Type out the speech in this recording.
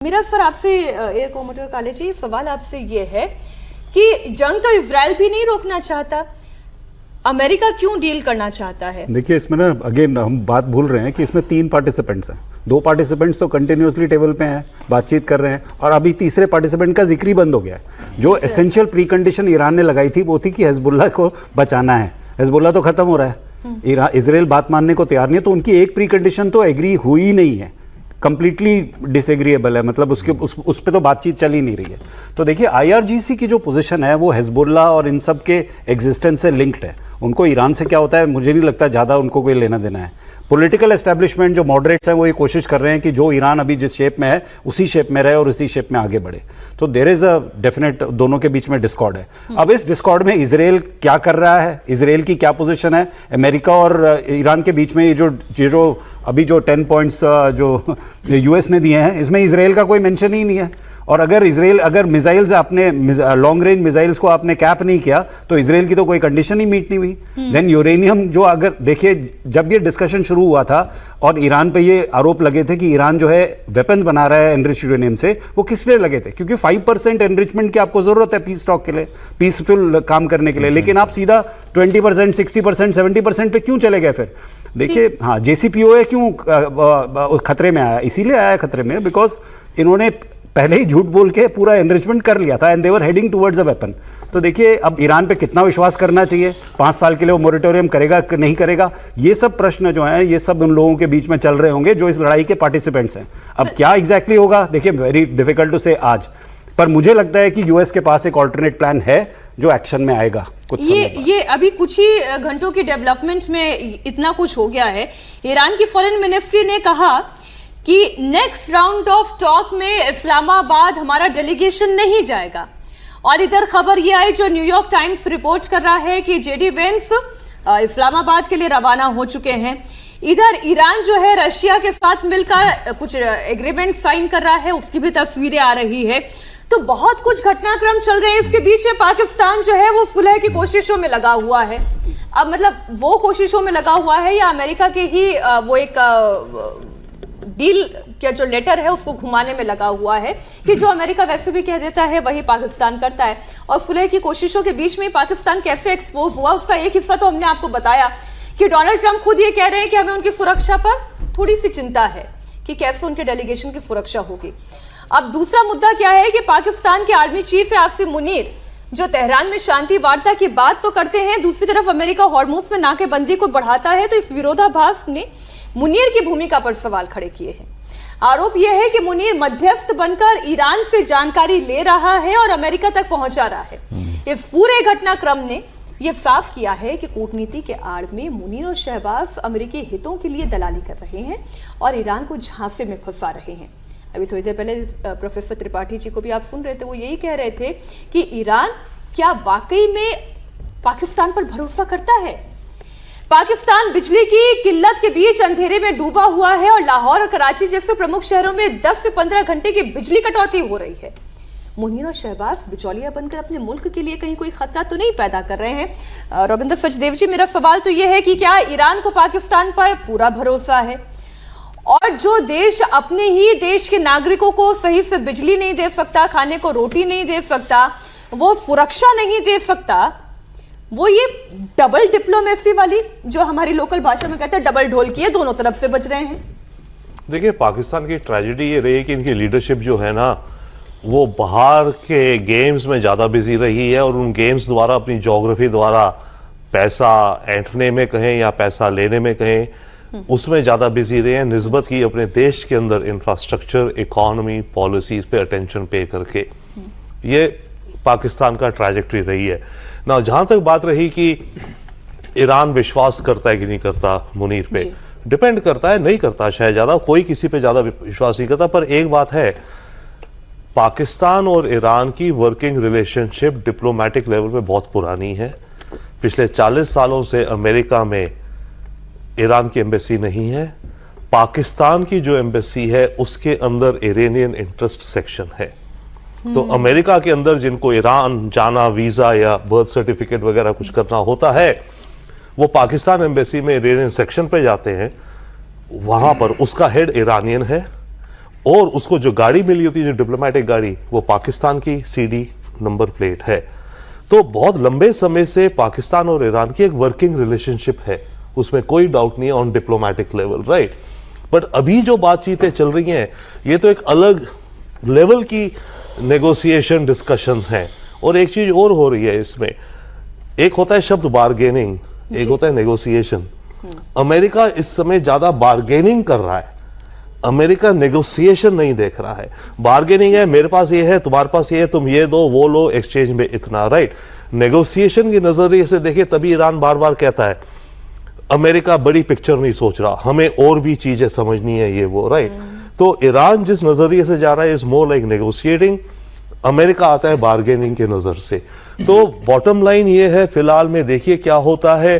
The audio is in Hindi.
मेरा सर आपसे एयर कॉमोडोर काले जी सवाल आपसे ये है कि जंग तो इजराइल भी नहीं रोकना चाहता, अमेरिका क्यों डील करना चाहता है? देखिए इसमें ना अगेन हम बात भूल रहे हैं कि इसमें 3 पार्टिसिपेंट्स हैं। 2 पार्टिसिपेंट्स तो कंटिन्यूसली टेबल पे हैं, बातचीत कर रहे हैं, और अभी तीसरे पार्टिसिपेंट का जिक्र ही बंद हो गया है। जो एसेंशियल प्री कंडीशन ईरान ने लगाई थी वो थी कि हिजबुल्लाह को बचाना है। हिजबुल्लाह तो खत्म हो रहा है, इजराइल बात मानने को तैयार नहीं है, तो उनकी एक प्री कंडीशन तो एग्री हुई नहीं है, कंप्लीटली डिसएग्रीएबल है, मतलब उस पे तो बातचीत चल ही नहीं रही है। तो देखिए आईआरजीसी की जो पोजीशन है वो हिजबुल्लाह और इन सब के एग्जिस्टेंस से लिंक्ड है। उनको ईरान से क्या होता है मुझे नहीं लगता ज़्यादा उनको कोई लेना देना है। पॉलिटिकल एस्टैब्लिशमेंट जो मॉडरेट्स हैं वो ये कोशिश कर रहे हैं कि जो ईरान अभी जिस शेप में है उसी शेप में रहे और उसी शेप में आगे बढ़े। तो देयर इज अ डेफिनेट दोनों के बीच में डिस्कॉर्ड है। अब इस डिस्कॉर्ड में इजराइल क्या कर रहा है, इजराइल की क्या पोजीशन है, अमेरिका और ईरान के बीच में ये जो अभी जो 10 पॉइंट्स जो यूएस ने दिए हैं इसमें इजराइल का कोई मेंशन ही नहीं है। और अगर मिसाइल्स आपने लॉन्ग रेंज मिसाइल्स को आपने कैप नहीं किया तो इजराइल की तो कोई कंडीशन ही मीट नहीं हुई। देन यूरेनियम जो अगर देखिए जब ये डिस्कशन शुरू हुआ था और ईरान पे ये आरोप लगे थे कि ईरान जो है वेपन बना रहा है एनरिच यूरेनियम से, वो किस लिए लगे थे? क्योंकि 5% एनरिचमेंट की आपको जरूरत है पीस टॉक के लिए, पीसफुल काम करने के लिए, लेकिन आप सीधा 20%, 60%, 70% पे क्यों चले गए फिर? देखिए हाँ, JCPOA क्यों खतरे में आया? इसीलिए आया खतरे में बिकॉज इन्होंने पहले ही झूठ बोल के पूरा एनरिचमेंट कर लिया था and they were heading towards a weapon. तो देखिए अब ईरान पे कितना विश्वास करना चाहिए, 5 साल के लिए वो मोरेटोरियम करेगा कि नहीं करेगा, ये सब प्रश्न जो हैं ये सब उन लोगों के बीच में चल रहे होंगे जो इस लड़ाई के पार्टिसिपेंट्स हैं। अब क्या एग्जैक्टली होगा देखिए वेरी डिफिकल्ट टू से आज, पर मुझे लगता है कि यूएस के पास एक ऑल्टरनेट प्लान है जो एक्शन में आएगा कुछ ये अभी कुछ ही घंटों की डेवलपमेंट में इतना कुछ हो गया है। ईरान की फॉरेन मिनिस्ट्री ने कहा कि नेक्स्ट राउंड ऑफ टॉक में इस्लामाबाद हमारा डेलीगेशन नहीं जाएगा। और इधर खबर ये आई जो न्यूयॉर्क टाइम्स रिपोर्ट कर रहा है कि जेडी वेंस इस्लामाबाद के लिए रवाना हो चुके हैं। इधर ईरान जो है रशिया के साथ मिलकर कुछ एग्रीमेंट साइन कर रहा है, उसकी भी तस्वीरें आ रही है। तो बहुत कुछ घटनाक्रम चल रहे हैं। इसके बीच में पाकिस्तान जो है वो सुलह की कोशिशों में लगा हुआ है। अब मतलब वो कोशिशों में लगा हुआ है या अमेरिका के ही वो एक डील क्या जो लेटर है उसको घुमाने में लगा हुआ है कि जो अमेरिका वैसे भी कह देता है वही पाकिस्तान करता है। और सुलह की कोशिशों के बीच में पाकिस्तान कैसे एक्सपोज हुआ उसका एक हिस्सा तो हमने आपको बताया कि डोनाल्ड ट्रंप खुद ये कह रहे हैं कि हमें उनकी सुरक्षा पर थोड़ी सी चिंता है कि कैसे उनके डेलीगेशन की सुरक्षा होगी। अब दूसरा मुद्दा क्या है कि पाकिस्तान के आर्मी चीफ है आसिम मुनीर, जो तेहरान में शांति वार्ता की बात तो करते हैं, दूसरी तरफ अमेरिका हॉर्मुज में नाकेबंदी को बढ़ाता है। तो इस विरोधाभास ने मुनीर की भूमिका पर सवाल खड़े किए हैं। आरोप यह है कि मुनीर मध्यस्थ बनकर ईरान से जानकारी ले रहा है और अमेरिका तक पहुंचा रहा है। इस पूरे घटनाक्रम ने यह साफ किया है कि कूटनीति के आड़ में मुनीर और शहबाज अमेरिकी हितों के लिए दलाली कर रहे हैं और ईरान को झांसे में फंसा रहे हैं। अभी थोड़ी देर पहले प्रोफेसर त्रिपाठी जी को भी आप सुन रहे थे, वो यही कह रहे थे कि ईरान क्या वाकई में पाकिस्तान पर भरोसा करता है? पाकिस्तान बिजली की किल्लत के बीच अंधेरे में डूबा हुआ है और लाहौर और कराची जैसे प्रमुख शहरों में 10 से 15 घंटे की बिजली कटौती हो रही है। मुनीर और शहबाज बिचौलिया बनकर अपने मुल्क के लिए कहीं कोई खतरा तो नहीं पैदा कर रहे हैं? रविंद्र सचदेव जी, मेरा सवाल तो यह है कि क्या ईरान को पाकिस्तान पर पूरा भरोसा है और जो देश अपने ही देश के नागरिकों को सही से बिजली नहीं दे सकता, खाने को रोटी नहीं दे सकता, वो सुरक्षा नहीं दे सकता, वो ये डबल डिप्लोमेसी वाली जो हमारी लोकल भाषा में कहते हैं डबल ढोल की है, दोनों तरफ से बच रहे हैं? देखिए पाकिस्तान की ट्रेजेडी ये रही कि इनकी लीडरशिप जो है ना वो बाहर के गेम्स में ज़्यादा बिजी रही है और उन गेम्स द्वारा अपनी ज्योग्राफी द्वारा पैसा ऐंठने में कहें या पैसा लेने में कहें उसमें ज़्यादा बिजी रहे हैं निस्बत की अपने देश के अंदर infrastructure, economy, policies pay attention पे करके। ये पाकिस्तान का ट्रैजेक्टरी रही है ना। जहां तक बात रही कि ईरान विश्वास करता है कि नहीं करता मुनीर पे, डिपेंड करता है, नहीं करता शायद ज़्यादा, कोई किसी पे ज़्यादा विश्वास नहीं करता। पर एक बात है, पाकिस्तान और ईरान की वर्किंग रिलेशनशिप डिप्लोमेटिक लेवल पे बहुत पुरानी है। पिछले 40 सालों से अमेरिका में ईरान की एम्बेसी नहीं है। पाकिस्तान की जो एम्बेसी है उसके अंदर इरानियन इंटरेस्ट सेक्शन है। तो अमेरिका के अंदर जिनको ईरान जाना, वीजा या बर्थ सर्टिफिकेट वगैरह कुछ करना होता है वो पाकिस्तान एम्बेसी में इरानियन सेक्शन पे जाते हैं। वहां पर उसका हेड ईरानियन है और उसको जो गाड़ी मिली होती है, जो डिप्लोमेटिक गाड़ी, वो पाकिस्तान की CD नंबर प्लेट है। तो बहुत लंबे समय से पाकिस्तान और ईरान की एक वर्किंग रिलेशनशिप है, उसमें कोई डाउट नहीं है on diplomatic level, right. But अभी जो बातचीतें चल रही हैं, ये तो एक अलग लेवल की नेगोशिएशन डिस्कशंस हैं। और एक चीज और हो रही है इसमें, एक होता है शब्द बार्गेनिंग, एक होता है नेगोशिएशन। अमेरिका इस समय ज्यादा बार्गेनिंग कर रहा है, अमेरिका नेगोशिएशन नहीं देख रहा है। बार्गेनिंग है, मेरे पास ये है, तुम्हारे पास ये है, तुम ये दो वो लो, एक्सचेंज में इतना, राइट। नेगोशिएशन की नजरिए से देखे तभी ईरान बार बार कहता है अमेरिका बड़ी पिक्चर नहीं सोच रहा, हमें और भी चीजें समझनी है, ये वो, राइट। तो ईरान जिस नजरिए से जा रहा है is more like negotiating, America आता है बार्गेनिंग के नजर से। तो बॉटम लाइन ये है, फिलहाल में देखिए क्या होता है।